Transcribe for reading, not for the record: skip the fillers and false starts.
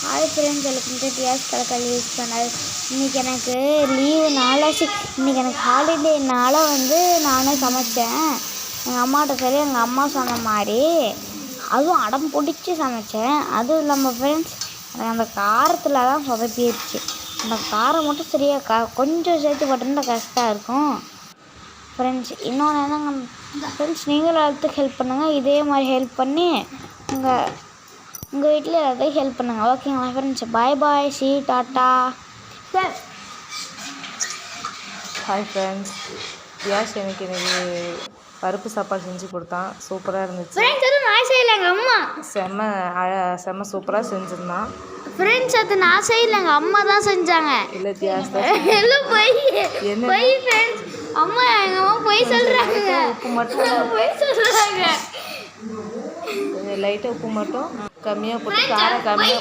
Hi friends, welcome to டியாஸ் கலக்கல் யூஸ் சேனல். இன்றைக்கி எனக்கு லீவு நாளாச்சு. இன்றைக்கி எனக்கு ஹாலிடேனால நானே சமைச்சேன். எங்கள் அம்மாட்ட சொல்லி எங்கள் அம்மா சொன்ன மாதிரி அதுவும் அடம் பிடிச்சி சமைச்சேன். அதுவும் இல்லாமல் ஃப்ரெண்ட்ஸ், எனக்கு அந்த காரத்தில் தான் சொதப்பிடுச்சு. அந்த காரம் மட்டும் சரியாக கொஞ்சம் சேர்த்து போட்டிருந்தா கரெக்டாக இருக்கும் ஃப்ரெண்ட்ஸ். இன்னொன்று என்னங்க ஃப்ரெண்ட்ஸ், நீங்களும் எல்லாத்துக்கும் ஹெல்ப் பண்ணுங்கள். இதே மாதிரி ஹெல்ப் பண்ணி உங்கள் வீட்டில் எல்லாத்தையும் ஹெல்ப் பண்ணுங்கள். ஓகேங்களா ஃப்ரெண்ட்ஸ்? பாய் பாய், சி டாட்டா. ஹாய் ஃப்ரெண்ட்ஸ், தியாஷ் எனக்கு பருப்பு சாப்பாடு செஞ்சு கொடுத்தான். சூப்பராக இருந்துச்சு ஃப்ரெண்ட்ஸ். அது நான் செய்யலை, எங்கள் அம்மா செம்ம சூப்பராக செஞ்சுருந்தான் ஃப்ரெண்ட்ஸ். அது நான் செய்யலை, எங்கள் அம்மா தான் செஞ்சாங்க. இல்லை தியாஷ் தான். எல்லாம் பொய் ஃப்ரெண்ட்ஸ். எங்கள் அம்மா பொய் சொல்கிறாங்க. உப்பு மட்டும் பொய் சொல்கிறாங்க. லைட்டாக உப்பு மட்டும் கம்மியாக போட்டு காரம் கம்மியாக